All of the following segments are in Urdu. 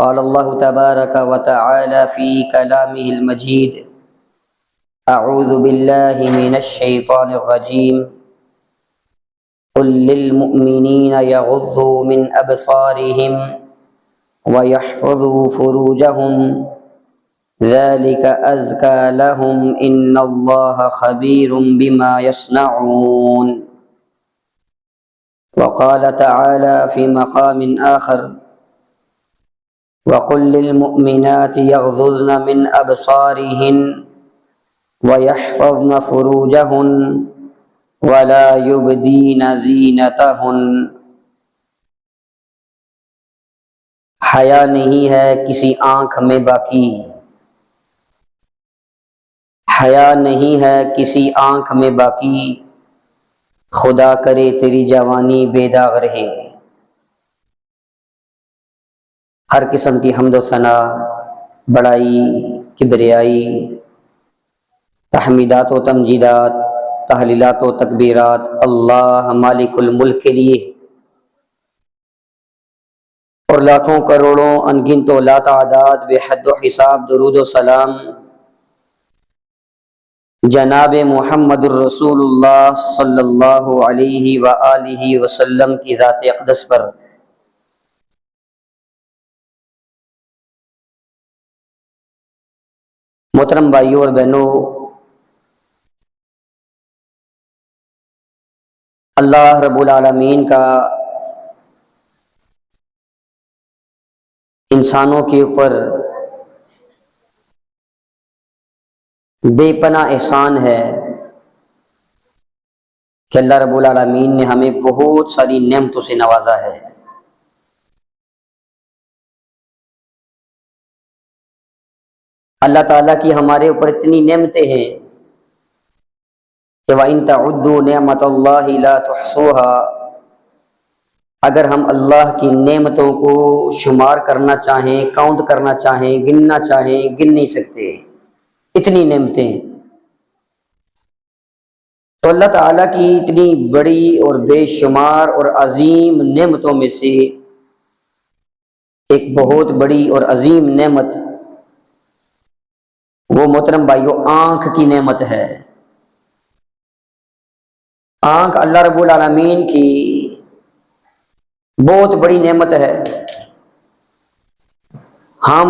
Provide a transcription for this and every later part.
قال الله تبارك وتعالى في كلامه المجيد: أعوذ بالله من الشيطان الرجيم. قل للمؤمنين يغضوا من أبصارهم ويحفظوا فروجهم ذلك أزكى لهم إن الله خبير بما يصنعون. وقال تعالى في مقام آخر: وقل للمؤمنات يغضضن من أبصارهن ويحفظن فروجهن ولا يبدين زینتهن. حیا نہیں ہے کسی آنکھ میں باقی، حیا نہیں ہے کسی آنکھ میں باقی، خدا کرے تیری جوانی بے داغ رہے. ہر قسم کی حمد و ثنا، بڑائی، کبریائی، تحمیدات و تمجیدات، تحلیلات و تکبیرات اللہ مالک الملک کے لیے، اور لاکھوں کروڑوں انگنت و لا تعداد بے حد و حساب درود و سلام جناب محمد الرسول اللہ صلی اللہ علیہ وآلہ وسلم کی ذات اقدس پر. محترم بھائیوں اور بہنوں، اللہ رب العالمین کا انسانوں کے اوپر بے پناہ احسان ہے کہ اللہ رب العالمین نے ہمیں بہت ساری نعمتوں سے نوازا ہے. اللہ تعالیٰ کی ہمارے اوپر اتنی نعمتیں ہیں کہ وَإِن تَعُدُّوا نِعْمَتَ اللَّهِ لَا تُحْصُوهَا، اگر ہم اللہ کی نعمتوں کو شمار کرنا چاہیں، کاؤنٹ کرنا چاہیں، گننا چاہیں، گن نہیں سکتے، اتنی نعمتیں. تو اللہ تعالیٰ کی اتنی بڑی اور بے شمار اور عظیم نعمتوں میں سے ایک بہت بڑی اور عظیم نعمت وہ محترم بھائیو آنکھ کی نعمت ہے. آنکھ اللہ رب العالمین کی بہت بڑی نعمت ہے. ہم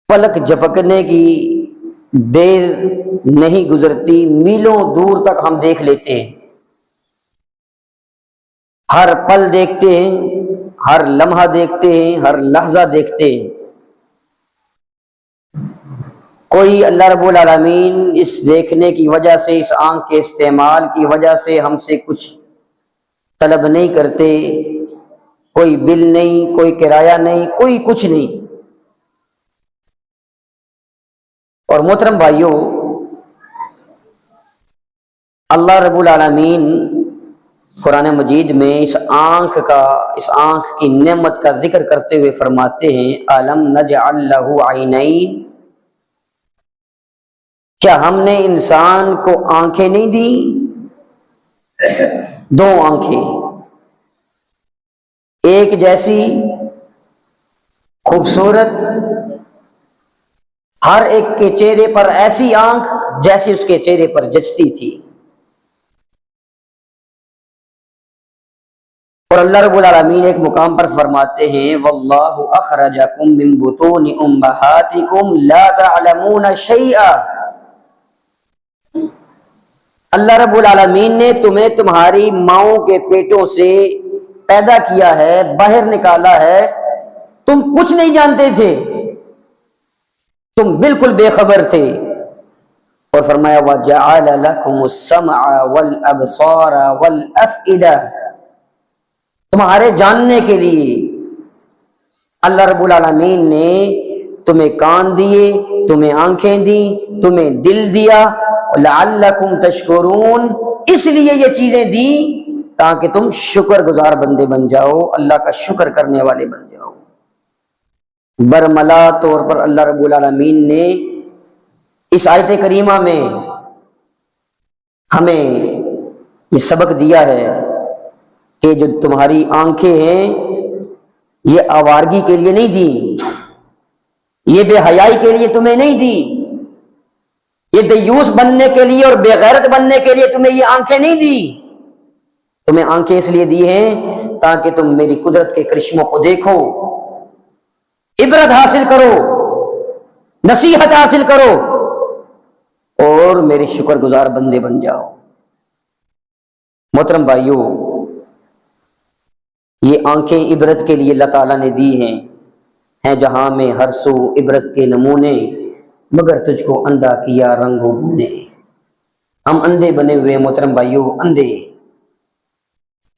پلک جھپکنے کی دیر نہیں گزرتی، میلوں دور تک ہم دیکھ لیتے ہیں، ہر پل دیکھتے ہیں، ہر لمحہ دیکھتے ہیں، ہر لحظہ دیکھتے ہیں. کوئی اللہ رب العالمین اس دیکھنے کی وجہ سے، اس آنکھ کے استعمال کی وجہ سے ہم سے کچھ طلب نہیں کرتے، کوئی بل نہیں، کوئی کرایہ نہیں، کوئی کچھ نہیں. اور محترم بھائیوں، اللہ رب العالمین قرآن مجید میں اس آنکھ کی نعمت کا ذکر کرتے ہوئے فرماتے ہیں: أَلَمْ نَجْعَلْ لَهُ عَيْنَيْنِ، کیا ہم نے انسان کو آنکھیں نہیں دی؟ دو آنکھیں، ایک جیسی خوبصورت، ہر ایک کے چہرے پر ایسی آنکھ جیسی اس کے چہرے پر جچتی تھی. اور اللہ رب العالمین ایک مقام پر فرماتے ہیں: وَاللَّهُ أَخْرَجَكُم مِّن بُطُونِ أُمَّهَاتِكُمْ لَا تَعْلَمُونَ شَيْئًا. اللہ رب العالمین نے تمہیں تمہاری ماؤں کے پیٹوں سے پیدا کیا ہے، باہر نکالا ہے، تم کچھ نہیں جانتے تھے، تم بالکل بے خبر تھے. اور فرمایا: وَجَعَلَ لَكُمُ السَّمْعَ وَالْأَبْصَارَ وَالْأَفْئِدَةَ، تمہارے جاننے کے لیے اللہ رب العالمین نے تمہیں کان دیے، تمہیں آنکھیں دی، تمہیں دل دیا. لعلکم تشکرون، اس لیے یہ چیزیں دی تاکہ تم شکر گزار بندے بن جاؤ، اللہ کا شکر کرنے والے بن جاؤ. برملا طور پر اللہ رب العالمین نے اس آیت کریمہ میں ہمیں یہ سبق دیا ہے کہ جو تمہاری آنکھیں ہیں یہ آوارگی کے لیے نہیں دی، یہ بے حیائی کے لیے تمہیں نہیں دی، یہ دیوس بننے کے لیے اور بے غیرت بننے کے لیے تمہیں یہ آنکھیں نہیں دی۔ تمہیں آنکھیں اس لیے دی ہیں تاکہ تم میری قدرت کے کرشموں کو دیکھو، عبرت حاصل کرو، نصیحت حاصل کرو اور میرے شکر گزار بندے بن جاؤ۔ محترم بھائیوں، یہ آنکھیں عبرت کے لیے اللہ تعالیٰ نے دی ہیں جہاں میں ہر سو عبرت کے نمونے، مگر تجھ کو اندھا کیا رنگ و بونے۔ ہم اندھے بنے ہوئے محترم بھائیوں، اندھے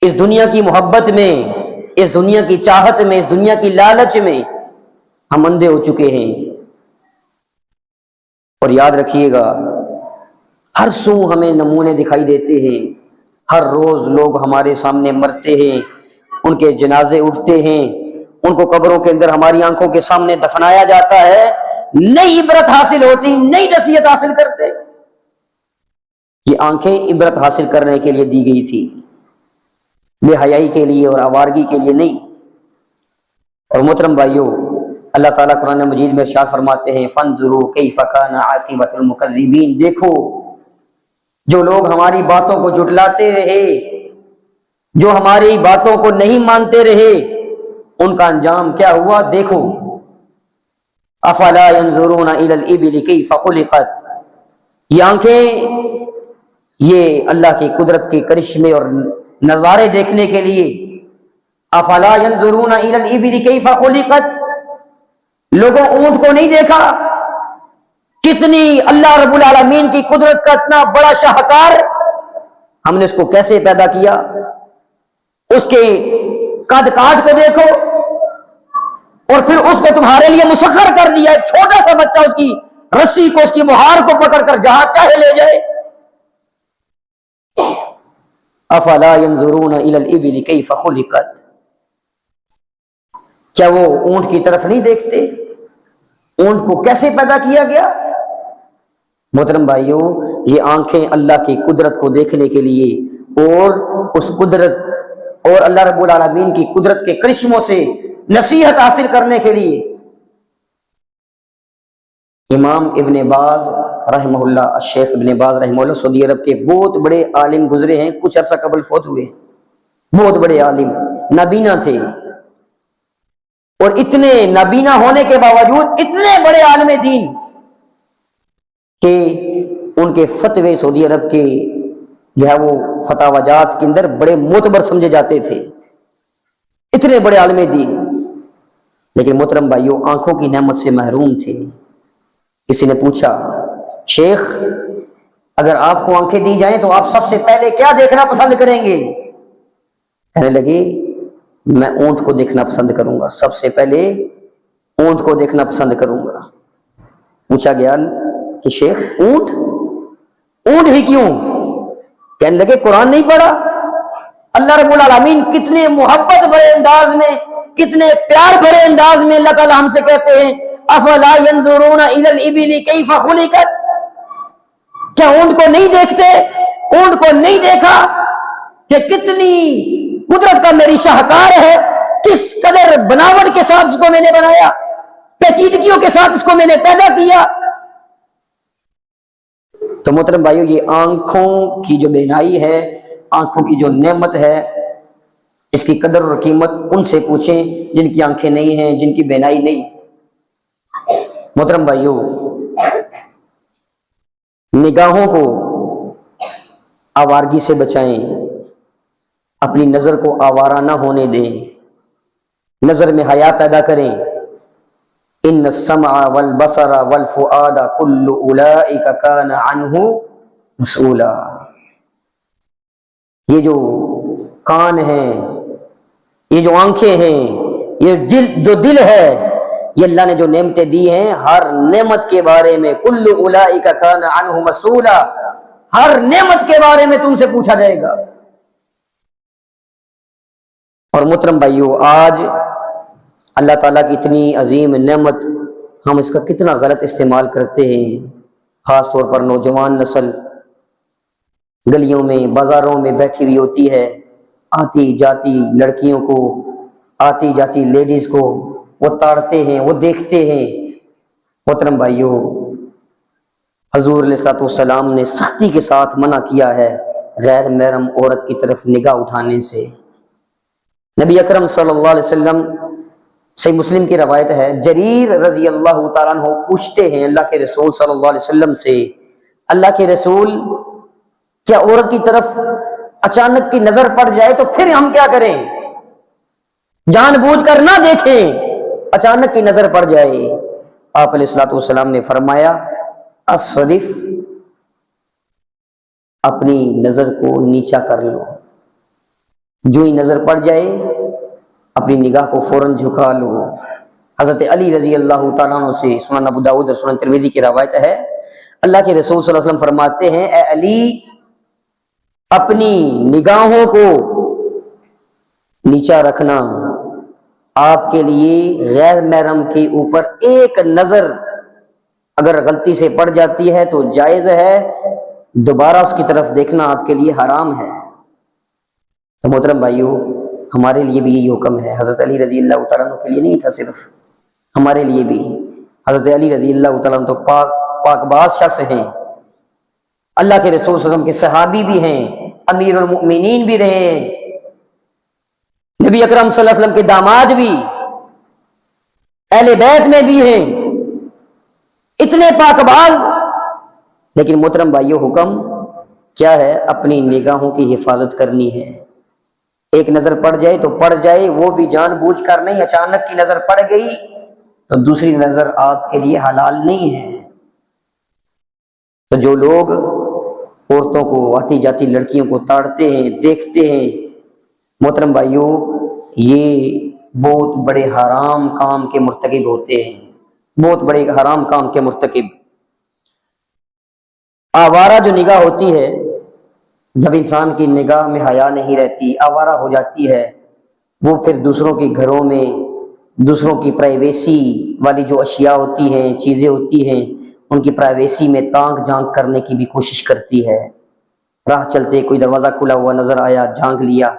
اس دنیا کی محبت میں، اس دنیا کی چاہت میں، اس دنیا کی لالچ میں ہم اندھے ہو چکے ہیں۔ اور یاد رکھیے گا، ہر سو ہمیں نمونے دکھائی دیتے ہیں، ہر روز لوگ ہمارے سامنے مرتے ہیں، ان کے جنازے اٹھتے ہیں، ان کو قبروں کے اندر ہماری آنکھوں کے سامنے دفنایا جاتا ہے، نئی عبرت حاصل ہوتی، نئی نصیحت حاصل کرتے۔ یہ آنکھیں عبرت حاصل کرنے کے لیے دی گئی تھی، بے حیائی کے لیے اور آوارگی کے لیے نہیں۔ اور محترم بھائیوں، اللہ تعالیٰ قرآن مجید میں ارشاد فرماتے ہیں فَانظُرُوا كَيْفَ كَانَ عَاقِبَةُ الْمُكَذِّبِينَ، دیکھو جو لوگ ہماری باتوں کو جھٹلاتے رہے، جو ہماری باتوں کو نہیں مانتے رہے، ان کا انجام کیا ہوا دیکھو۔ افلا ينظرون الى الابل كيف خلقت، یہ آنکھیں یہ اللہ کی قدرت کے کرشمے اور نظارے دیکھنے کے لیے۔ افلا ينظرون الى الابل كيف خلقت، لوگوں اونٹ کو نہیں دیکھا؟ کتنی اللہ رب العالمین کی قدرت کا اتنا بڑا شاہکار، ہم نے اس کو کیسے پیدا کیا، اس کے قد کاٹ کو دیکھو، اور پھر اس کو تمہارے لیے مسخر کر دیا، ایک چھوٹا سا بچہ اس کی رسی کو، اس کی مہار کو پکڑ کر جہاں چاہے لے جائے۔ افلا ينظرون الى الابل كيف خلقت، کیا وہ اونٹ کی طرف نہیں دیکھتے، اونٹ کو کیسے پیدا کیا گیا؟ محترم بھائیوں، یہ آنکھیں اللہ کی قدرت کو دیکھنے کے لیے اور اس قدرت اور اللہ رب العالمین کی قدرت کے کرشموں سے نصیحت حاصل کرنے کے لیے۔ امام ابن باز رحمہ اللہ، الشیخ ابن باز رحمہ اللہ سعودی عرب کے بہت بڑے عالم گزرے ہیں، کچھ عرصہ قبل فوت ہوئے، بہت بڑے عالم، نابینا تھے، اور اتنے نابینا ہونے کے باوجود اتنے بڑے عالم دین کہ ان کے فتوے سعودی عرب کے جو ہے وہ فتاوی جات کے اندر بڑے معتبر سمجھے جاتے تھے، اتنے بڑے عالم دین، لیکن محترم بھائیوں آنکھوں کی نعمت سے محروم تھے۔ کسی نے پوچھا شیخ اگر آپ کو آنکھیں دی جائیں تو آپ سب سے پہلے کیا دیکھنا پسند کریں گے؟ کہنے لگے میں اونٹ کو دیکھنا پسند کروں گا، سب سے پہلے اونٹ کو دیکھنا پسند کروں گا۔ پوچھا گیا کہ شیخ اونٹ ہی کیوں؟ کہنے لگے قرآن نہیں پڑھا؟ اللہ رب العالمین کتنے محبت بھرے انداز میں، کتنے پیار بھرے انداز میں اللہ تعالیٰ ہم سے کہتے ہیں افلا ينظرون الى الابل كيف خلقت، کیا اونٹ کو نہیں دیکھتے؟ اونٹ کو نہیں دیکھا کہ کتنی قدرت کا میری شاہکار ہے، کس قدر بناوٹ کے ساتھ اس کو میں نے بنایا، پیچیدگیوں کے ساتھ اس کو میں نے پیدا کیا۔ تو محترم بھائیو، یہ آنکھوں کی جو بینائی ہے، آنکھوں کی جو نعمت ہے، اس کی قدر اور قیمت ان سے پوچھیں جن کی آنکھیں نہیں ہیں، جن کی بینائی نہیں۔ محترم بھائیو، نگاہوں کو آوارگی سے بچائیں، اپنی نظر کو آوارہ نہ ہونے دیں، نظر میں حیا پیدا کریں۔ ان السمع والبصر والفؤاد كل اولئک کان عنہ مسئولا، یہ جو کان ہیں، یہ جو آنکھیں ہیں، یہ جو دل ہے، یہ اللہ نے جو نعمتیں دی ہیں، ہر نعمت کے بارے میں کل اولئک کان عنہ مسئولا، ہر نعمت کے بارے میں تم سے پوچھا جائے گا۔ اور محترم بھائیو، آج اللہ تعالیٰ کی اتنی عظیم نعمت، ہم اس کا کتنا غلط استعمال کرتے ہیں، خاص طور پر نوجوان نسل گلیوں میں بازاروں میں بیٹھی ہوئی ہوتی ہے، آتی جاتی لڑکیوں کو آتی جاتی لیڈیز کو وہ تاڑتے ہیں، وہ دیکھتے ہیں۔ محترم بھائیوں، حضور علیہ الصلوۃ والسلام نے سختی کے ساتھ منع کیا ہے غیر محرم عورت کی طرف نگاہ اٹھانے سے۔ نبی اکرم صلی اللہ علیہ وسلم، صحیح مسلم کی روایت ہے، جریر رضی اللہ تعالیٰ عنہ پوچھتے ہیں اللہ کے رسول صلی اللہ علیہ وسلم سے، اللہ کے رسول، کیا عورت کی طرف اچانک کی نظر پڑ جائے تو پھر ہم کیا کریں؟ جان بوجھ کر نہ دیکھیں، اچانک کی نظر پڑ جائے۔ آپ علیہ الصلوۃ والسلام نے فرمایا، اصرف، اپنی نظر کو نیچا کر لو، جو ہی نظر پڑ جائے اپنی نگاہ کو فوراً جھکا لو۔ حضرت علی رضی اللہ تعالیٰ عنہ سے سنن ابو داؤد اور سنن ترمذی کی روایت ہے، اللہ کے رسول صلی اللہ علیہ وسلم فرماتے ہیں، اے علی، اپنی نگاہوں کو نیچا رکھنا، آپ کے لیے غیر محرم کے اوپر ایک نظر اگر غلطی سے پڑ جاتی ہے تو جائز ہے، دوبارہ اس کی طرف دیکھنا آپ کے لیے حرام ہے۔ تو محترم بھائیوں، ہمارے لیے بھی یہی حکم ہے۔ حضرت علی رضی اللہ تعالیٰ عنہ کے لیے نہیں تھا صرف، ہمارے لیے بھی۔ حضرت علی رضی اللہ تعالیٰ عنہ تو پاک باز شخص ہیں، اللہ کے رسول صلی اللہ علیہ وسلم کے صحابی بھی ہیں، امیر المؤمنین بھی رہے ہیں، نبی اکرم صلی اللہ علیہ وسلم کے داماد بھی، اہل بیت میں بھی ہیں، اتنے پاک باز۔ لیکن محترم بھائیو، حکم کیا ہے؟ اپنی نگاہوں کی حفاظت کرنی ہے۔ ایک نظر پڑ جائے تو پڑ جائے، وہ بھی جان بوجھ کر نہیں، اچانک کی نظر پڑ گئی تو دوسری نظر آپ کے لیے حلال نہیں ہے۔ تو جو لوگ عورتوں کو، آتی جاتی لڑکیوں کو تاڑتے ہیں، دیکھتے ہیں، محترم بھائیوں، یہ بہت بڑے حرام کام کے مرتکب ہوتے ہیں، بہت بڑے حرام کام کے مرتکب۔ آوارہ جو نگاہ ہوتی ہے، جب انسان کی نگاہ میں حیا نہیں رہتی، آوارہ ہو جاتی ہے، وہ پھر دوسروں کے گھروں میں، دوسروں کی پرائیویسی والی جو اشیاء ہوتی ہیں، چیزیں ہوتی ہیں، ان کی پرائیویسی میں تانک جھانک کرنے کی بھی کوشش کرتی ہے۔ راہ چلتے کوئی دروازہ کھلا ہوا نظر آیا، جھانک لیا،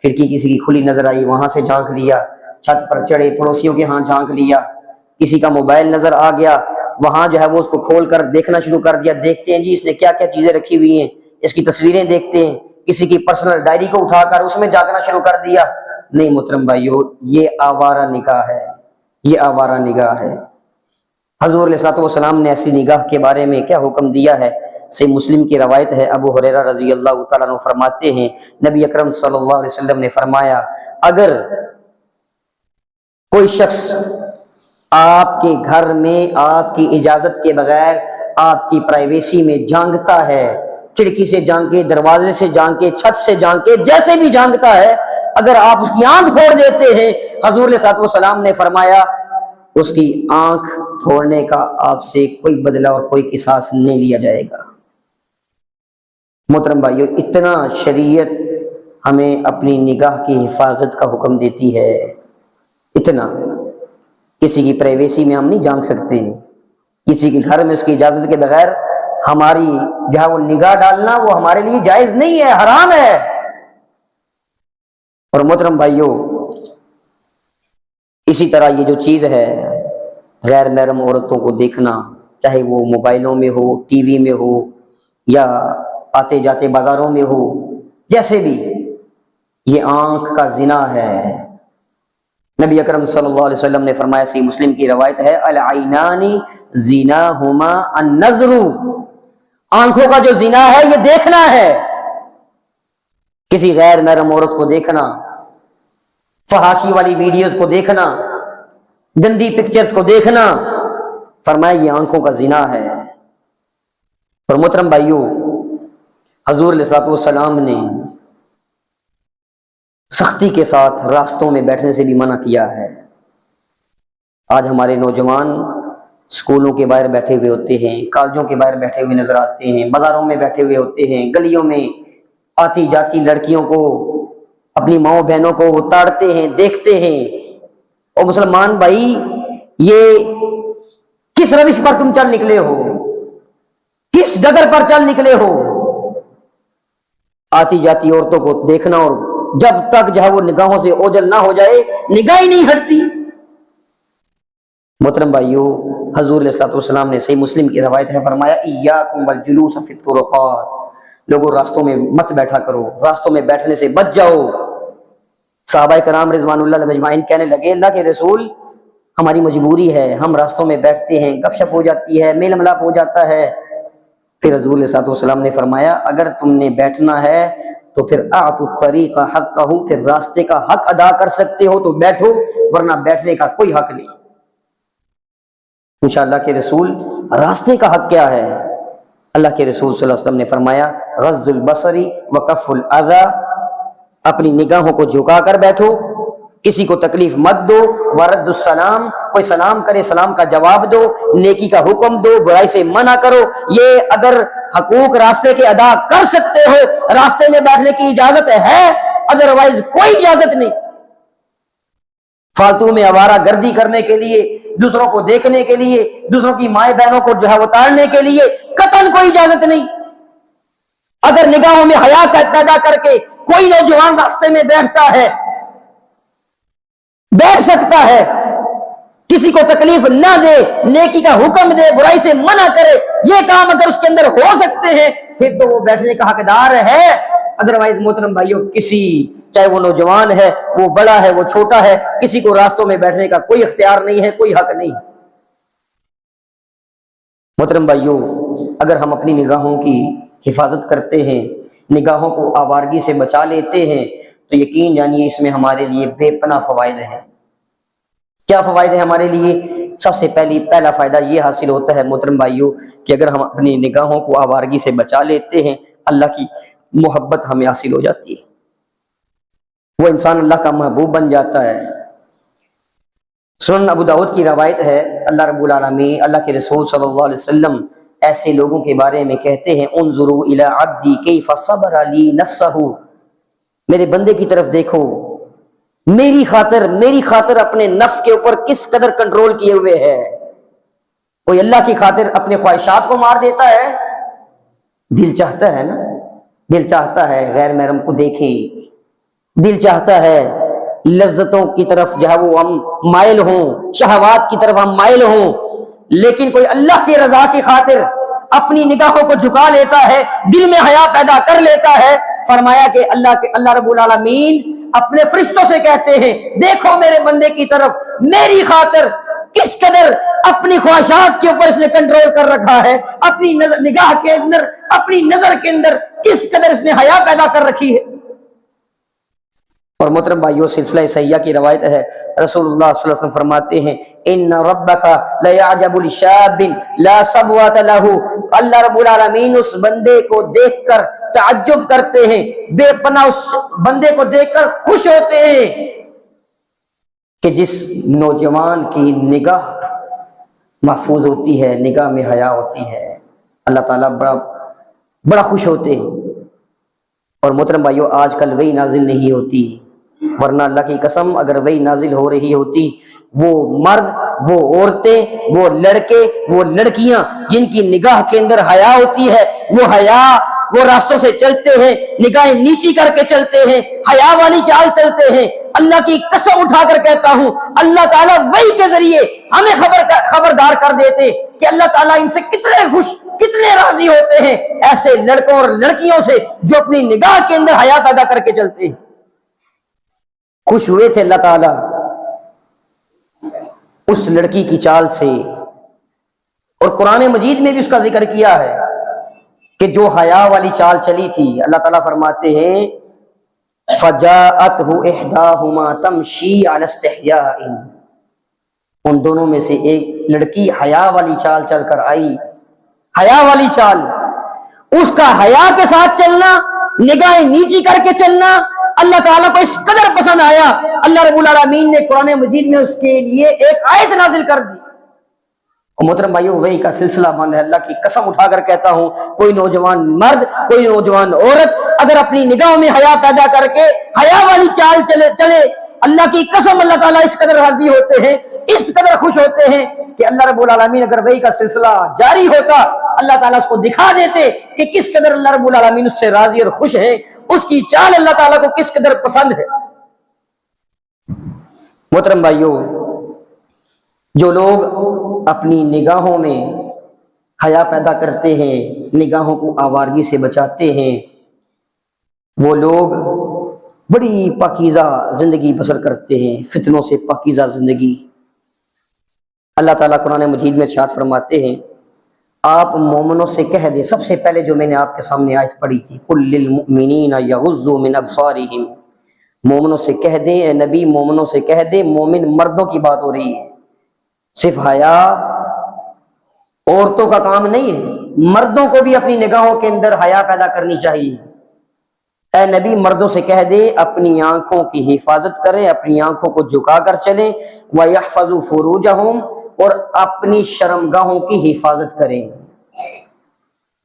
کھڑکی کسی کی کھلی نظر آئی، وہاں سے جھانک لیا، چھت پر چڑھے پڑوسیوں کے ہاں جھانک لیا، کسی کا موبائل نظر آ گیا، وہاں جو ہے وہ اس کو کھول کر دیکھنا شروع کر دیا، دیکھتے ہیں جی اس نے کیا کیا چیزیں رکھی ہوئی ہیں، اس کی تصویریں دیکھتے ہیں، کسی کی پرسنل ڈائری کو اٹھا کر اس میں جھانکنا شروع کر دیا۔ نہیں محترم بھائیو، یہ آوارہ نگاہ ہے، یہ آوارہ نگاہ ہے۔ حضور علیہ الصلوۃ والسلام نے ایسی نگاہ کے بارے میں کیا حکم دیا ہے؟ صحیح مسلم کی روایت ہے، ابو ہریرہ رضی اللہ تعالیٰ عنہ فرماتے ہیں، نبی اکرم صلی اللہ علیہ وسلم نے فرمایا، اگر کوئی شخص آپ کے گھر میں آپ کی اجازت کے بغیر آپ کی پرائیویسی میں جھانکتا ہے، کھڑکی سے جھانکے، دروازے سے جھانکے، چھت سے جھانکے، جیسے بھی جھانکتا ہے، اگر آپ اس کی آنکھ پھوڑ دیتے ہیں، حضور علیہ الصلوۃ والسلام نے فرمایا اس کی آنکھ پھوڑنے کا آپ سے کوئی بدلہ اور کوئی قصاص نہیں لیا جائے گا۔ محترم بھائیو، اتنا شریعت ہمیں اپنی نگاہ کی حفاظت کا حکم دیتی ہے، اتنا۔ کسی کی پرائیویسی میں ہم نہیں جھانک سکتے، کسی کے گھر میں اس کی اجازت کے بغیر ہماری جو ہے وہ نگاہ ڈالنا وہ ہمارے لیے جائز نہیں ہے، حرام ہے۔ اور محترم بھائیو، اسی طرح یہ جو چیز ہے غیر محرم عورتوں کو دیکھنا، چاہے وہ موبائلوں میں ہو، ٹی وی میں ہو، یا آتے جاتے بازاروں میں ہو، جیسے بھی، یہ آنکھ کا زنا ہے۔ نبی اکرم صلی اللہ علیہ وسلم نے فرمایا، صحیح مسلم کی روایت ہے، العینان زناہما النظر، آنکھوں کا جو زنا ہے یہ دیکھنا ہے، کسی غیر محرم عورت کو دیکھنا، فحاشی والی ویڈیوز کو دیکھنا، گندی پکچرز کو دیکھنا، فرمایا یہ آنکھوں کا زنا ہے۔ اور محترم بھائیو، حضور علیہ الصلوۃ والسلام نے سختی کے ساتھ راستوں میں بیٹھنے سے بھی منع کیا ہے۔ آج ہمارے نوجوان اسکولوں کے باہر بیٹھے ہوئے ہوتے ہیں، کالجوں کے باہر بیٹھے ہوئے نظر آتے ہیں، بازاروں میں بیٹھے ہوئے ہوتے ہیں، گلیوں میں آتی جاتی لڑکیوں کو، اپنی ماؤں بہنوں کو وہ تاڑتے ہیں، دیکھتے ہیں۔ اور مسلمان بھائی، یہ کس روش پر تم چل نکلے ہو، کس ڈگر پر چل نکلے ہو؟ آتی جاتی عورتوں کو دیکھنا اور جب تک جو ہے وہ نگاہوں سے اوجل نہ ہو جائے نگاہ ہی نہیں ہٹتی۔ محترم بھائیو، حضور علیہ الصلوۃ والسلام نے صحیح مسلم کی روایت ہے، فرمایا ایاکم والجلوس فی الطرقات، لوگوں راستوں میں مت بیٹھا کرو، راستوں میں بیٹھنے سے بچ جاؤ۔ صحابہ کرام رضوان اللہ علیہم اجمعین کہنے لگے اللہ کے رسول ہماری مجبوری ہے، ہم راستوں میں بیٹھتے ہیں، گپ شپ ہو جاتی ہے، میل ملاپ ہو جاتا ہے۔ پھر حضور علیہ الصلوۃ والسلام نے فرمایا اگر تم نے بیٹھنا ہے تو پھر اعطوا الطریق حقہ، پھر راستے کا حق ادا کر سکتے ہو تو بیٹھو، ورنہ بیٹھنے کا کوئی حق نہیں۔ انشاءاللہ کے رسول راستے کا حق کیا ہے؟ اللہ کے رسول صلی اللہ علیہ وسلم نے فرمایا غض البصر وکف الاذی، اپنی نگاہوں کو جھکا کر بیٹھو، کسی کو تکلیف مت دو، ورد السلام، کوئی سلام کرے سلام کا جواب دو، نیکی کا حکم دو، برائی سے منع کرو۔ یہ اگر حقوق راستے کے ادا کر سکتے ہو، راستے میں بیٹھنے کی اجازت ہے، ادروائز کوئی اجازت نہیں۔ فالتو میں آوارہ گردی کرنے کے لیے، دوسروں کو دیکھنے کے لیے، دوسروں کی مائیں بہنوں کو جو ہے وہ تاڑنے کے لیے قطعاً کوئی اجازت نہیں۔ اگر نگاہوں میں حیا پیدا کر کے کوئی نوجوان راستے میں بیٹھتا ہے، بیٹھ سکتا ہے، کسی کو تکلیف نہ دے، نیکی کا حکم دے، برائی سے منع کرے، یہ کام اگر اس کے اندر ہو سکتے ہیں پھر تو وہ بیٹھنے کا حقدار ہے۔ ادروائز محترم بھائیوں، کسی چاہے وہ نوجوان ہے، وہ بڑا ہے، وہ چھوٹا ہے، کسی کو راستوں میں بیٹھنے کا کوئی اختیار نہیں ہے، کوئی حق نہیں۔ محترم بھائیوں، اگر ہم اپنی نگاہوں کی حفاظت کرتے ہیں، نگاہوں کو آوارگی سے بچا لیتے ہیں تو یقین جانیے اس میں ہمارے لیے بے پناہ فوائد ہیں۔ کیا فوائد ہیں ہمارے لیے؟ سب سے پہلا فائدہ یہ حاصل ہوتا ہے محترم بھائیوں کہ اگر ہم اپنی نگاہوں کو آوارگی سے بچا لیتے ہیں، اللہ کی محبت ہمیں حاصل ہو جاتی ہے، وہ انسان اللہ کا محبوب بن جاتا ہے۔ سنن ابو داؤد کی روایت ہے، اللہ رب العالمین، اللہ کے رسول صلی اللہ علیہ وسلم ایسے لوگوں کے بارے میں کہتے ہیں انظروا الی عبدی کیف صبر لی نفسہ، میرے بندے کی طرف دیکھو، میری خاطر اپنے نفس کے اوپر کس قدر کنٹرول کیے ہوئے ہے۔ کوئی اللہ کی خاطر اپنے خواہشات کو مار دیتا ہے؟ دل چاہتا ہے نا، دل چاہتا ہے غیر محرم کو دیکھیں، دل چاہتا ہے لذتوں کی طرف جو ہے وہ ہم مائل ہوں، شہوات کی طرف ہم مائل ہوں، لیکن کوئی اللہ کی رضا کی خاطر اپنی نگاہوں کو جھکا لیتا ہے، دل میں حیا پیدا کر لیتا ہے۔ فرمایا کہ اللہ رب العالمین اپنے فرشتوں سے کہتے ہیں دیکھو میرے بندے کی طرف، میری خاطر کس قدر اپنی خواہشات کے اوپر اس نے کنٹرول کر رکھا ہے، اپنی نگاہ کے اندر، اپنی نظر کے اندر کس قدر اس نے حیا پیدا کر رکھی ہے۔ اور محترم بھائیو، سلسلہ صحیحہ کی روایت ہے، رسول اللہ صلی اللہ علیہ وسلم فرماتے ہیں ان ربک لیعجب لشاب لا صبوۃ لہ، اللہ رب العالمین اس بندے کو دیکھ کر تعجب کرتے ہیں، بے پناہ اس بندے کو دیکھ کر خوش ہوتے ہیں کہ جس نوجوان کی نگاہ محفوظ ہوتی ہے، نگاہ میں حیا ہوتی ہے، اللہ تعالیٰ بڑا خوش ہوتے ہیں۔ اور محترم بھائیو، آج کل وہی نازل نہیں ہوتی، ورنہ اللہ کی قسم اگر وہی نازل ہو رہی ہوتی، وہ مرد، وہ عورتیں، وہ لڑکے، وہ لڑکیاں جن کی نگاہ کے اندر حیا ہوتی ہے، وہ راستوں سے چلتے ہیں، نگاہیں نیچی کر کے چلتے ہیں، حیا والی چال چلتے ہیں، اللہ کی قسم اٹھا کر کہتا ہوں اللہ تعالیٰ وحی کے ذریعے ہمیں خبردار کر دیتے کہ اللہ تعالیٰ ان سے کتنے خوش، کتنے راضی ہوتے ہیں ایسے لڑکوں اور لڑکیوں سے جو اپنی نگاہ کے اندر حیا پیدا کر کے چلتے ہیں۔ خوش ہوئے تھے اللہ تعالیٰ اس لڑکی کی چال سے، اور قرآن مجید میں بھی اس کا ذکر کیا ہے کہ جو حیا والی چال چلی تھی، اللہ تعالیٰ فرماتے ہیں فَجَاءَتْهُ إِحْدَاهُمَا تَمْشِي عَلَى اسْتِحْيَاءٍ، ان دونوں میں سے ایک لڑکی حیا والی چال چل کر آئی، حیا والی چال، اس کا حیا کے ساتھ چلنا، نگاہیں نیچی کر کے چلنا اللہ تعالیٰ کو اس قدر پسند آیا، اللہ رب العالمین نے قرآن مجید میں اس کے لیے ایک آیت نازل کر دی۔ محترم بھائیو، وہی کا سلسلہ بند ہے، اللہ کی قسم اٹھا کر کہتا ہوں کوئی نوجوان مرد، کوئی نوجوان عورت اگر اپنی نگاہوں میں حیا پیدا کر کے حیا والی چال چلے، اللہ کی قسم اللہ تعالیٰ اس قدر راضی ہوتے ہیں، اس قدر خوش ہوتے ہیں کہ اللہ رب العالمین اگر وہی کا سلسلہ جاری ہوتا اللہ تعالیٰ اس کو دکھا دیتے کہ کس قدر اللہ رب العالمین اس سے راضی اور خوش ہے، اس کی چال اللہ تعالیٰ کو کس قدر پسند ہے۔ محترم بھائیوں، جو لوگ اپنی نگاہوں میں حیا پیدا کرتے ہیں، نگاہوں کو آوارگی سے بچاتے ہیں، وہ لوگ بڑی پاکیزہ زندگی بسر کرتے ہیں، فتنوں سے پاکیزہ زندگی۔ اللہ تعالیٰ قرآن مجید میں ارشاد فرماتے ہیں، آپ مومنوں سے کہہ دیں، سب سے پہلے جو میں نے آپ کے سامنے آیت پڑھی تھی، قُل لِّلْمُؤْمِنِينَ يَغُضُّوا مِنْ أَبْصَارِهِمْ، مومنوں سے کہہ دیں، اے نبی مومنوں سے کہہ دیں، مومن مردوں کی بات ہو رہی ہے، صرف حیا عورتوں کا کام نہیں ہے، مردوں کو بھی اپنی نگاہوں کے اندر حیا پیدا کرنی چاہیے۔ اے نبی مردوں سے کہہ دے اپنی آنکھوں کی حفاظت کریں، اپنی آنکھوں کو جھکا کر چلیں، وَيَحْفَظُوا فُرُوجَهُمْ، اور اپنی شرمگاہوں کی حفاظت کریں۔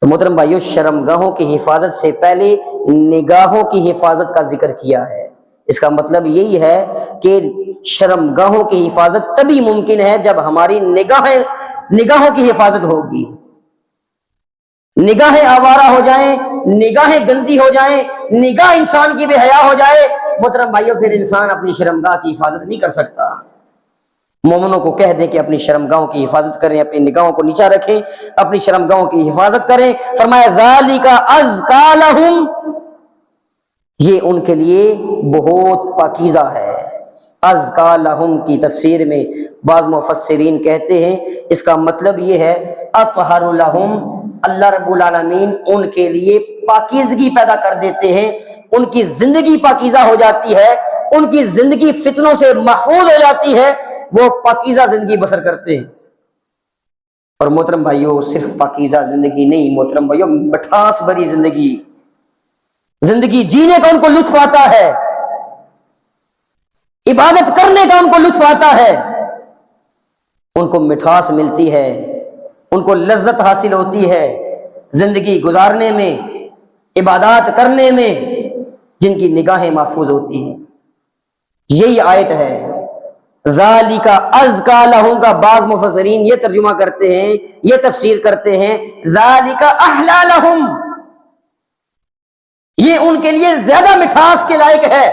تو محترم بھائیو، شرمگاہوں کی حفاظت سے پہلے نگاہوں کی حفاظت کا ذکر کیا ہے۔ اس کا مطلب یہی ہے کہ شرمگاہوں کی حفاظت تبھی ممکن ہے جب ہماری نگاہوں کی حفاظت ہوگی۔ نگاہیں آوارہ ہو جائیں، نگاہیں گندی ہو جائیں، نگاہ انسان کی بے حیا ہو جائے، محترم بھائیو پھر انسان اپنی شرمگاہ کی حفاظت نہیں کر سکتا۔ مومنوں کو کہہ دیں کہ اپنی شرمگاہوں کی حفاظت کریں، اپنی نگاہوں کو نیچا رکھیں، اپنی شرمگاہوں کی حفاظت کریں۔ فرمایا ذالک ازکی لہم، یہ ان کے لیے بہت پاکیزہ ہے۔ ازکی لہم کی تفسیر میں بعض مفسرین کہتے ہیں اس کا مطلب یہ ہے اطہر لہم، اللہ رب العالمین ان کے لیے پاکیزگی پیدا کر دیتے ہیں، ان کی زندگی پاکیزہ ہو جاتی ہے، ان کی زندگی فتنوں سے محفوظ ہو جاتی ہے، وہ پاکیزہ زندگی بسر کرتے ہیں۔ اور محترم بھائیو، صرف پاکیزہ زندگی نہیں، محترم بھائیو مٹھاس بھری زندگی جینے کا ان کو لطف آتا ہے، عبادت کرنے کا ان کو لطف آتا ہے، ان کو مٹھاس ملتی ہے، ان کو لذت حاصل ہوتی ہے زندگی گزارنے میں، عبادات کرنے میں، جن کی نگاہیں محفوظ ہوتی ہیں۔ یہی آیت ہے ذالک ازکی لہم کا بعض مفسرین یہ ترجمہ کرتے ہیں، یہ تفسیر کرتے ہیں ذالک احلی لہم، یہ ان کے لیے زیادہ مٹھاس کے لائق ہے۔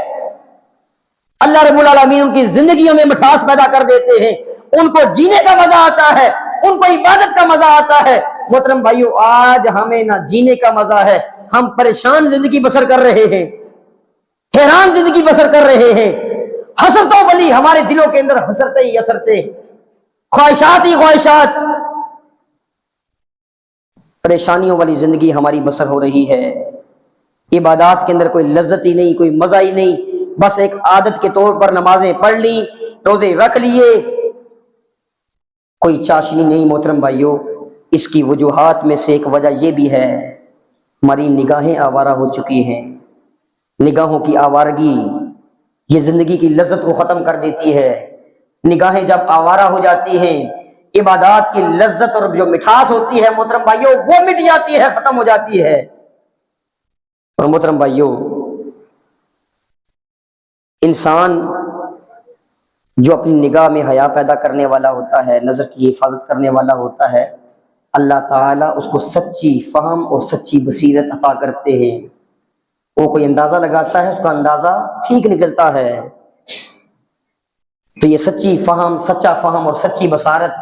اللہ رب العالمین ان کی زندگیوں میں مٹھاس پیدا کر دیتے ہیں، ان کو جینے کا مزہ آتا ہے، ان کو عبادت کا مزہ آتا ہے۔ محترم بھائیو، آج ہمیں نہ جینے کا مزہ ہے، ہم پریشان زندگی بسر کر رہے ہیں، حیران زندگی بسر کر رہے ہیں، حسرتوں والی ہمارے دلوں کے اندر حسرتیں ہی حسرتیں، خواہشات ہی خواہشات، پریشانیوں والی زندگی ہماری بسر ہو رہی ہے۔ عبادات کے اندر کوئی لذت ہی نہیں، کوئی مزہ ہی نہیں، بس ایک عادت کے طور پر نمازیں پڑھ لی، روزے رکھ لیے، کوئی چاشنی نہیں۔ محترم بھائیو، اس کی وجوہات میں سے ایک وجہ یہ بھی ہے ہماری نگاہیں آوارہ ہو چکی ہیں۔ نگاہوں کی آوارگی یہ زندگی کی لذت کو ختم کر دیتی ہے۔ نگاہیں جب آوارہ ہو جاتی ہیں، عبادات کی لذت اور جو مٹھاس ہوتی ہے محترم بھائیو وہ مٹ جاتی ہے، ختم ہو جاتی ہے۔ اور محترم بھائیو، انسان جو اپنی نگاہ میں حیا پیدا کرنے والا ہوتا ہے، نظر کی حفاظت کرنے والا ہوتا ہے، اللہ تعالیٰ اس کو سچی فہم اور سچی بصیرت عطا کرتے ہیں۔ وہ کوئی اندازہ لگاتا ہے، اس کا اندازہ ٹھیک نکلتا ہے۔ تو یہ سچی فہم، سچا فہم اور سچی بصارت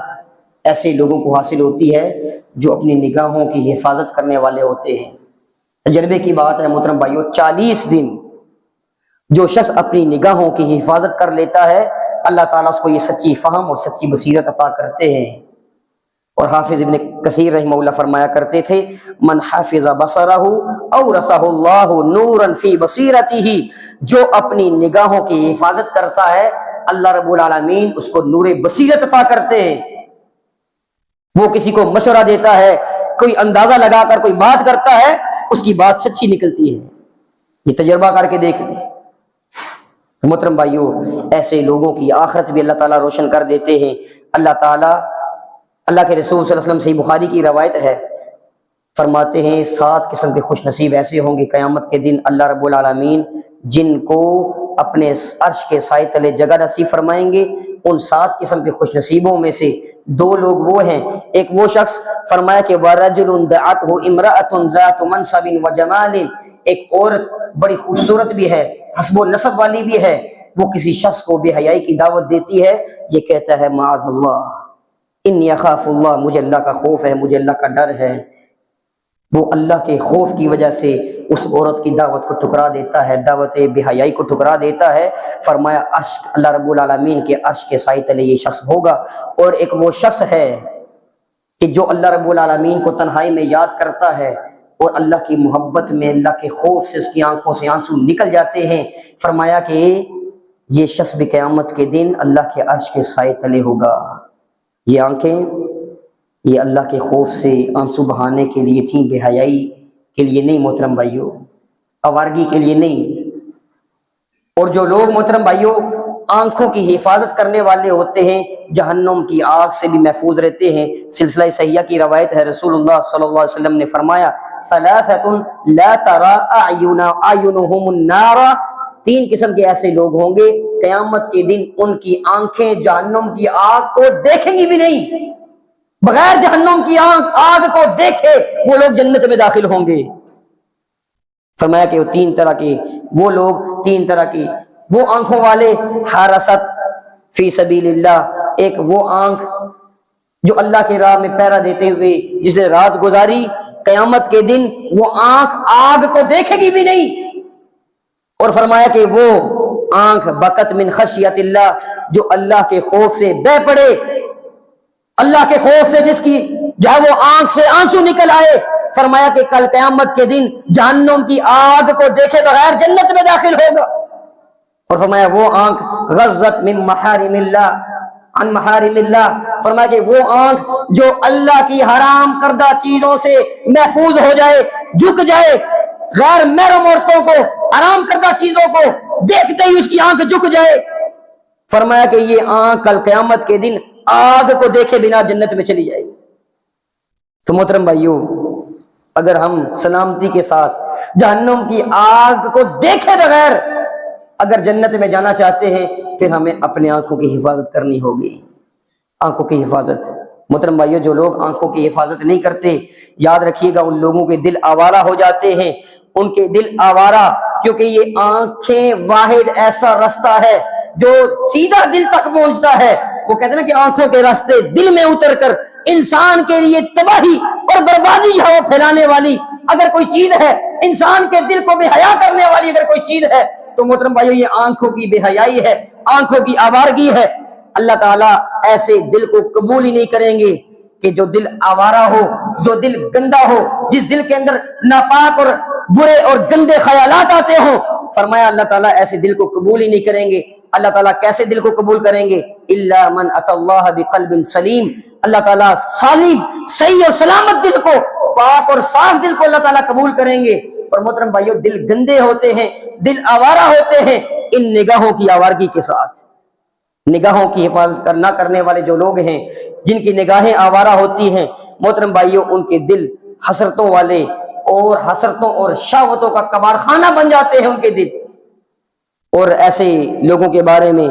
ایسے لوگوں کو حاصل ہوتی ہے جو اپنی نگاہوں کی حفاظت کرنے والے ہوتے ہیں۔ تجربے کی بات ہے محترم بھائیو، 40 دن جو شخص اپنی نگاہوں کی حفاظت کر لیتا ہے، اللہ تعالیٰ اس کو یہ سچی فہم اور سچی بصیرت عطا کرتے ہیں۔ اور حافظ ابن کثیر رحمہ اللہ فرمایا کرتے تھے، من حافظ بصرہ اورثہ اللہ نورا فی بصیرتہ، جو اپنی نگاہوں کی حفاظت کرتا ہے اللہ رب العالمین اس کو نور بصیرت عطا کرتے ہیں۔ وہ کسی کو مشورہ دیتا ہے، کوئی اندازہ لگا کر کوئی بات کرتا ہے، اس کی بات سچی نکلتی ہے۔ یہ تجربہ کر کے دیکھ لیں محترم بھائیو، ایسے لوگوں کی آخرت بھی اللہ تعالیٰ روشن کر دیتے ہیں۔ اللہ تعالیٰ، اللہ کے رسول صلی اللہ علیہ وسلم، صحیح بخاری کی روایت ہے، فرماتے ہیں 7 قسم کے خوش نصیب ایسے ہوں گے قیامت کے دن اللہ رب العالمین جن کو اپنے عرش کے سائے تلے جگہ نصیب فرمائیں گے۔ ان 7 قسم کے خوش نصیبوں میں سے دو لوگ وہ ہیں، ایک وہ شخص فرمایا کہ وَرَجُلٌ دَعَتْهُ امْرَأَةٌ ذَاتُ مَنْصَبٍ وَجَمَالٍ، ایک عورت بڑی خوبصورت بھی ہے، حسب و نسب والی بھی ہے، وہ کسی شخص کو بے حیائی کی دعوت دیتی ہے، یہ کہتا ہے معاذ اللہ انی اخاف اللہ، مجھے اللہ کا خوف ہے، مجھے اللہ کا ڈر ہے، وہ اللہ کے خوف کی وجہ سے اس عورت کی دعوت کو ٹھکرا دیتا ہے، دعوت بے حیائی کو ٹھکرا دیتا ہے۔ فرمایا عرش، اللہ رب العالمین کے عرش کے سائے تلے یہ شخص ہوگا۔ اور ایک وہ شخص ہے کہ جو اللہ رب العالمین کو تنہائی میں یاد کرتا ہے اور اللہ کی محبت میں اللہ کے خوف سے اس کی آنکھوں سے آنسو نکل جاتے ہیں، فرمایا کہ یہ شخص بھی قیامت کے دن اللہ کے عرش کے سائے تلے ہوگا۔ یہ آنکھیں یہ اللہ کے خوف سے آنسو بہانے کے لیے تھیں، بے حیائی کے لیے نہیں محترم بھائیوں، آوارگی کے لیے نہیں۔ اور جو لوگ محترم بھائیوں آنکھوں کی حفاظت کرنے والے ہوتے ہیں جہنم کی آگ سے بھی محفوظ رہتے ہیں۔ سلسلہ صحیحہ کی روایت ہے، رسول اللہ صلی اللہ علیہ وسلم نے فرمایا ثلاثۃ لا ترى اعینہم النار، تین قسم کے ایسے لوگ ہوں گے قیامت کے دن ان کی آنکھیں جہنم کی آگ کو دیکھیں گی بھی نہیں، بغیر جہنم کی آگ کو دیکھے وہ لوگ جنت میں داخل ہوں گے۔ فرمایا کہ وہ تین طرح کے وہ لوگ، تین طرح کی وہ آنکھوں والے، حارست فی سبیل اللہ، ایک وہ آنکھ جو اللہ کے راہ میں پہرا دیتے ہوئے جس نے رات گزاری، قیامت کے دن وہ آنکھ آگ کو دیکھے گی بھی نہیں۔ اور فرمایا کہ وہ آنکھ بکت من خشیت اللہ، جو اللہ کے خوف سے بہہ پڑے، اللہ کے خوف سے جس کی جو ہے وہ آنکھ سے آنسو نکل آئے، فرمایا کہ کل قیامت کے دن جہنم کی آگ کو دیکھے بغیر جنت میں داخل ہوگا۔ اور فرمایا وہ آنکھ غضت من محارم اللہ عن محارم اللہ، فرمایا کہ وہ آنکھ جو اللہ کی حرام کردہ چیزوں سے محفوظ ہو جائے، جھک جائے، غیر محرم عورتوں کو، حرام کردہ چیزوں کو دیکھتے ہی اس کی آنکھ جھک جائے، فرمایا کہ یہ آنکھ کل قیامت کے دن آگ کو دیکھے بنا جنت میں چلی جائے گی۔ تو محترم بھائیوں، اگر ہم سلامتی کے ساتھ جہنم کی آگ کو دیکھے بغیر اگر جنت میں جانا چاہتے ہیں، پھر ہمیں اپنے آنکھوں کی حفاظت کرنی ہوگی۔ آنکھوں کی حفاظت، محترم بھائیوں جو لوگ آنکھوں کی حفاظت نہیں کرتے، یاد رکھیے گا ان لوگوں کے دل آوارہ ہو جاتے ہیں، ان کے دل آوارہ، کیونکہ یہ آنکھیں واحد ایسا رستہ ہے جو سیدھا دل تک پہنچتا ہے۔ وہ کہتے ہیں نا کہ آنکھوں کے راستے دل میں اتر کر انسان کے لیے تباہی اور بربادی ہے وہ پھیلانے والی اگر کوئی چیز ہے، انسان کے دل کو بے حیا کرنے والی اگر کوئی چیز ہے تو محترم بھائیو یہ آنکھوں کی بے حیائی ہے، آنکھوں کی آوارگی ہے۔ اللہ تعالیٰ ایسے دل کو قبول ہی نہیں کریں گے کہ جو دل آوارہ ہو، جو دل گندا ہو، جس دل کے اندر ناپاک اور برے اور گندے خیالات آتے ہوں، فرمایا اللہ تعالیٰ ایسے دل کو قبول ہی نہیں کریں گے۔ اللہ تعالیٰ کیسے دل کو قبول کریں گے؟ الا من اتى اللہ بقلب سلیم، اللہ تعالیٰ سالم، صحیح اور سلامت دل کو، پاک اور صاف دل کو اللہ تعالیٰ قبول کریں گے۔ اور محترم بھائیو دل گندے ہوتے ہیں، دل آوارہ ہوتے ہیں ان نگاہوں کی آوارگی کے ساتھ۔ نگاہوں کی حفاظت نہ کرنے والے جو لوگ ہیں، جن کی نگاہیں آوارہ ہوتی ہیں، محترم بھائیو ان کے دل حسرتوں والے اور حسرتوں اور شہوتوں کا کباڑخانہ بن جاتے ہیں ان کے دل۔ اور ایسے لوگوں کے بارے میں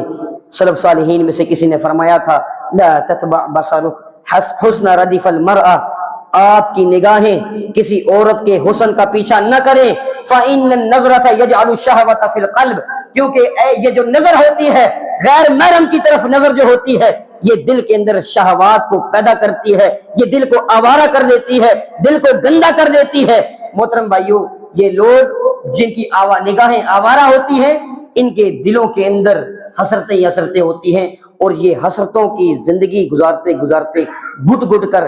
سلف صالحین میں سے کسی نے فرمایا تھا لا تتبع بصرک حسن ردف المرأة، آپ کی نگاہیں کسی عورت کے حسن کا پیچھا نہ کریں، فإن النظرة يجعل الشهوة في القلب، کیونکہ یہ جو نظر ہوتی ہے غیر محرم کی طرف نظر جو ہوتی ہے یہ دل کے اندر شہوات کو پیدا کرتی ہے، یہ دل کو آوارہ کر دیتی ہے، دل کو گندا کر دیتی ہے۔ محترم بھائیو یہ لوگ جن کی نگاہیں آوارہ ہوتی ہیں ان کے دلوں کے اندر حسرتیں ہی حسرتیں ہوتی ہیں، اور یہ حسرتوں کی زندگی گزارتے گزارتے گھٹ گھٹ کر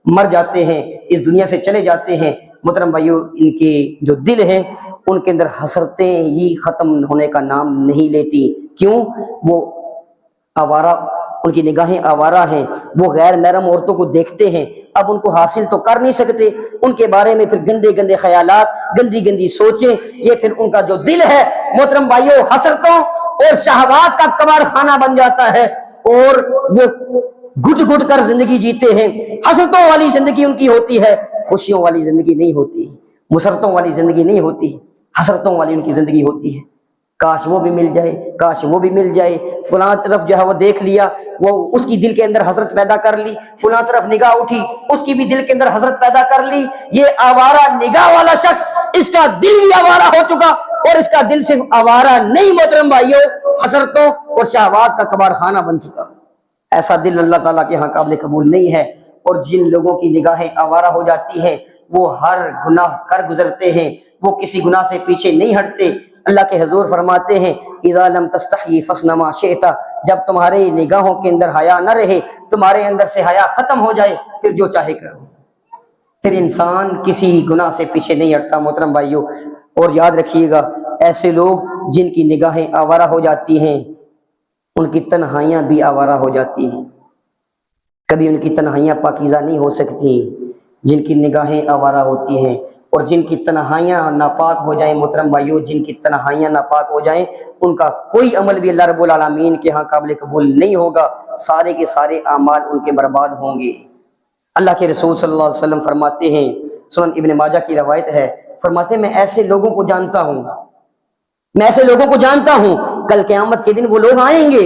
مر جاتے ہیں، اس دنیا سے چلے جاتے ہیں۔ محترم بھائیو ان کے جو دل ہیں ان کے اندر حسرتیں ہی ختم ہونے کا نام نہیں لیتی۔ کیوں؟ وہ آوارہ، ان کی نگاہیں آوارہ ہیں، وہ غیر محرم عورتوں کو دیکھتے ہیں، اب ان کو حاصل تو کر نہیں سکتے، ان کے بارے میں پھر گندے گندے خیالات، گندی گندی سوچیں، یہ پھر ان کا جو دل ہے محترم بھائیو حسرتوں اور شہوات کا کباڑ خانہ بن جاتا ہے، اور وہ گھٹ گھٹ کر زندگی جیتے ہیں۔ حسرتوں والی زندگی ان کی ہوتی ہے، خوشیوں والی زندگی نہیں ہوتی، مسرتوں والی زندگی نہیں ہوتی، حسرتوں والی ان کی زندگی ہوتی ہے۔ کاش وہ بھی مل جائے، کاش وہ بھی مل جائے، فلاں طرف جو ہے وہ دیکھ لیا، وہ اس کی دل کے اندر حسرت پیدا کر لی، فلاں طرف نگاہ اٹھی، اس کی بھی دل کے اندر حسرت پیدا کر لی۔ یہ آوارہ نگاہ والا شخص، اس کا دل بھی آوارہ ہو چکا، اور اس کا دل صرف آوارہ نہیں محترم بھائیوں، حسرتوں اور شہوات کا کباڑ خانہ بن چکا۔ ایسا دل اللہ تعالیٰ کے ہاں قابل قبول نہیں ہے۔ اور جن لوگوں کی نگاہیں آوارہ ہو جاتی ہیں، وہ ہر گناہ کر گزرتے ہیں، وہ کسی گناہ سے پیچھے نہیں ہٹتے۔ اللہ کے حضور فرماتے ہیں اذا لم تستحی فاصنع ما شئت، جب تمہارے نگاہوں کے اندر حیا نہ رہے، تمہارے اندر سے حیا ختم ہو جائے، پھر جو چاہے کرو۔ پھر انسان کسی گناہ سے پیچھے نہیں ہٹتا محترم بھائیوں۔ اور یاد رکھیے گا، ایسے لوگ جن کی نگاہیں آوارہ ہو جاتی ہیں، ان کی تنہائیاں بھی آوارہ ہو جاتی ہیں، کبھی ان کی تنہائیاں پاکیزہ نہیں ہو سکتی۔ جن کی نگاہیں آوارہ ہوتی ہیں اور جن کی تنہائیاں ناپاک ہو جائیں محترم بھائیوں، جن کی تنہائیاں ناپاک ہو جائیں، ان کا کوئی عمل بھی اللہ رب العالمین کے ہاں قابل قبول نہیں ہوگا، سارے کے سارے اعمال ان کے برباد ہوں گے۔ اللہ کے رسول صلی اللہ علیہ وسلم فرماتے ہیں، سنن ابن ماجہ کی روایت ہے، فرماتے ہیں میں ایسے لوگوں کو جانتا ہوں، میں ایسے لوگوں کو جانتا ہوں، کل قیامت کے دن وہ لوگ آئیں گے۔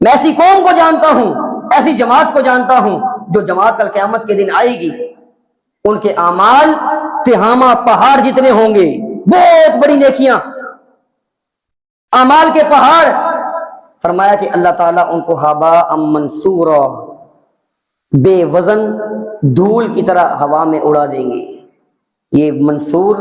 میں ایسی قوم کو جانتا ہوں، ایسی جماعت کو جانتا ہوں، جو جماعت کل قیامت کے دن آئے گی، ان کے اعمال تہامہ پہاڑ جتنے ہوں گے، بہت بڑی نیکیاں، اعمال کے پہاڑ۔ فرمایا کہ اللہ تعالیٰ ان کو ہباء منثورا، بے وزن دھول کی طرح ہوا میں اڑا دیں گے۔ یہ منصور،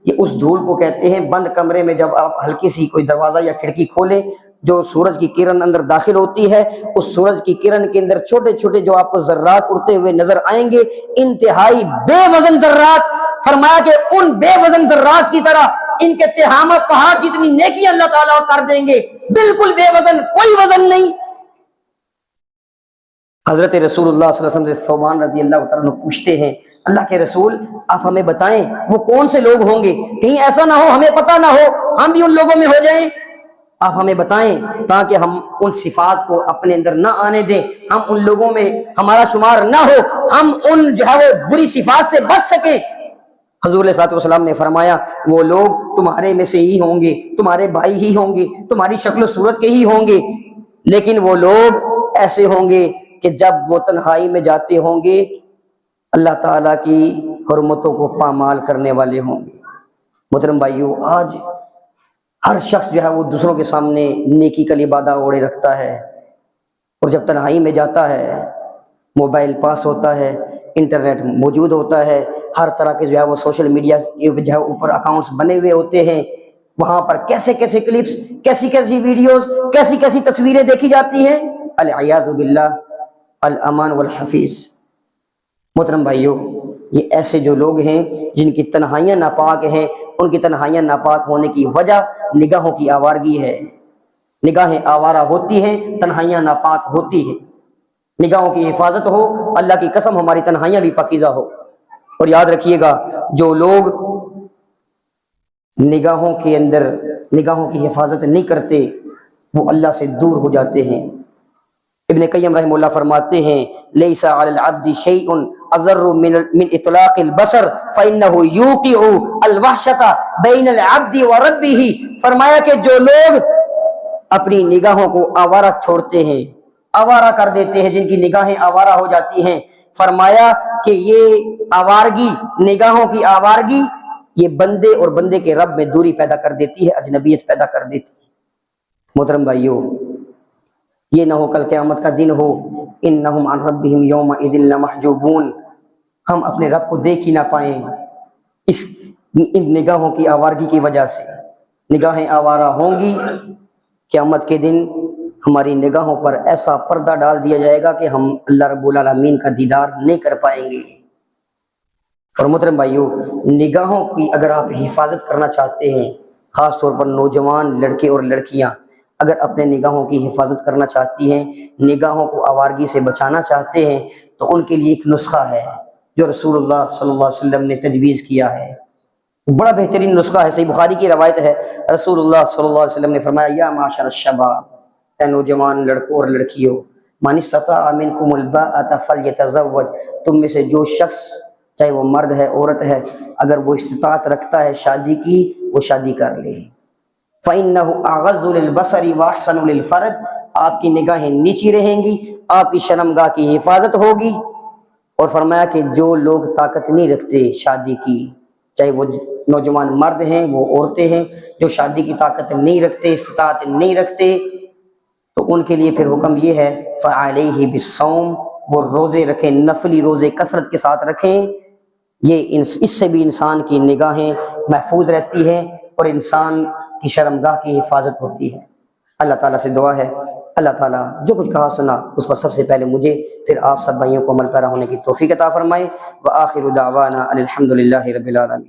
یہ اس دھول کو کہتے ہیں، بند کمرے میں جب آپ ہلکی سی کوئی دروازہ یا کھڑکی کھولیں، جو سورج کی کرن اندر داخل ہوتی ہے، اس سورج کی کرن کے اندر چھوٹے چھوٹے جو آپ کو ذرات اڑتے ہوئے نظر آئیں گے، انتہائی بے وزن ذرات۔ فرمایا کہ ان بے وزن ذرات کی طرح ان کے تہامہ پہاڑ جتنی نیکی اللہ تعالیٰ کر دیں گے، بالکل بے وزن، کوئی وزن نہیں۔ حضرت رسول اللہ صلی اللہ علیہ وسلم سے ثوبان رضی اللہ تعالیٰ عنہ پوچھتے ہیں، اللہ کے رسول آپ ہمیں بتائیں وہ کون سے لوگ ہوں گے، کہیں ایسا نہ ہو ہمیں پتہ نہ ہو، ہم بھی ان لوگوں میں ہو جائیں۔ آپ ہمیں بتائیں تاکہ ہم ان صفات کو اپنے اندر نہ آنے دیں، ہم ان لوگوں میں ہمارا شمار نہ ہو، ہم ان جو ہے وہ بری صفات سے بچ سکیں۔ حضور علیہ الصلوۃ والسلام نے فرمایا وہ لوگ تمہارے میں سے ہی ہوں گے، تمہارے بھائی ہی ہوں گے، تمہاری شکل و صورت کے ہی ہوں گے، لیکن وہ لوگ ایسے ہوں گے کہ جب وہ تنہائی میں جاتے ہوں گے، اللہ تعالیٰ کی حرمتوں کو پامال کرنے والے ہوں گے۔ محترم بھائیو، آج ہر شخص جو ہے وہ دوسروں کے سامنے نیکی کا لبادہ اوڑے رکھتا ہے، اور جب تنہائی میں جاتا ہے، موبائل پاس ہوتا ہے، انٹرنیٹ موجود ہوتا ہے، ہر طرح کے جو ہے وہ سوشل میڈیا جو ہے اوپر اکاؤنٹس بنے ہوئے ہوتے ہیں، وہاں پر کیسے کیسے کلپس، کیسی کیسی ویڈیوز، کیسی کیسی تصویریں دیکھی جاتی ہیں، العیاذ باللہ، الامان والحفیظ۔ محترم بھائیو، یہ ایسے جو لوگ ہیں جن کی تنہائیاں ناپاک ہیں، ان کی تنہائیاں ناپاک ہونے کی وجہ نگاہوں کی آوارگی ہے۔ نگاہیں آوارہ ہوتی ہیں، تنہائیاں ناپاک ہوتی ہیں۔ نگاہوں کی حفاظت ہو، اللہ کی قسم ہماری تنہائیاں بھی پاکیزہ ہو۔ اور یاد رکھیے گا، جو لوگ نگاہوں کے اندر نگاہوں کی حفاظت نہیں کرتے، وہ اللہ سے دور ہو جاتے ہیں۔ ابن قیم رحمہ اللہ فرماتے ہیں لیس علی العبد شیء اضر من اطلاق البصر فانه یوقع الوحشۃ بین العبد وربہ۔ فرمایا کہ جو لوگ اپنی نگاہوں کو آوارہ چھوڑتے ہیں، آوارہ کر دیتے ہیں، جن کی نگاہیں آوارہ ہو جاتی ہیں، فرمایا کہ یہ آوارگی، نگاہوں کی آوارگی، یہ بندے اور بندے کے رب میں دوری پیدا کر دیتی ہے، اجنبیت پیدا کر دیتی ہے۔ محترم بھائیو، یہ نہ ہو کل قیامت کا دن ہو انہم عن ربہم یومئذ لمحجوبون، ہم اپنے رب کو دیکھ ہی نہ پائیں ان نگاہوں کی آوارگی کی وجہ سے۔ نگاہیں آوارہ ہوں گی، قیامت کے دن ہماری نگاہوں پر ایسا پردہ ڈال دیا جائے گا کہ ہم اللہ رب العالمین کا دیدار نہیں کر پائیں گے۔ اور محترم بھائیو، نگاہوں کی اگر آپ حفاظت کرنا چاہتے ہیں، خاص طور پر نوجوان لڑکے اور لڑکیاں اگر اپنے نگاہوں کی حفاظت کرنا چاہتی ہیں، نگاہوں کو آوارگی سے بچانا چاہتے ہیں، تو ان کے لیے ایک نسخہ ہے جو رسول اللہ صلی اللہ علیہ وسلم نے تجویز کیا ہے۔ بڑا بہترین نسخہ ہے، صحیح بخاری کی روایت ہے، رسول اللہ صلی اللہ علیہ وسلم نے فرمایا یا معاشر الشباب، اے نوجوان لڑکوں اور لڑکیوں، من استطاع منکم الباءۃ فلیتزوج، تم میں سے جو شخص، چاہے وہ مرد ہے عورت ہے، اگر وہ استطاعت رکھتا ہے شادی کی، وہ شادی کر لے۔ فَإِنَّهُ أَغَضُّ لِلْبَصَرِ وَأَحْسَنُ لِلْفَرْجِ، آپ کی نگاہیں نیچی رہیں گی، آپ کی شرمگاہ کی حفاظت ہوگی۔ اور فرمایا کہ جو لوگ طاقت نہیں رکھتے شادی کی، چاہے وہ نوجوان مرد ہیں وہ عورتیں ہیں، جو شادی کی طاقت نہیں رکھتے، استطاعت نہیں رکھتے، تو ان کے لیے پھر حکم یہ ہے فعلیہ بالصوم، وہ روزے رکھیں، نفلی روزے کثرت کے ساتھ رکھیں۔ یہ اس سے بھی انسان کی نگاہیں محفوظ رہتی ہیں اور انسان کی شرمگاہ کی حفاظت ہوتی ہے۔ اللہ تعالیٰ سے دعا ہے اللہ تعالیٰ جو کچھ کہا سنا اس پر سب سے پہلے مجھے پھر آپ سب بھائیوں کو عمل پیرا ہونے کی توفیق عطا فرمائے۔ وآخر دعوانا ان الحمد للہ رب العالمین۔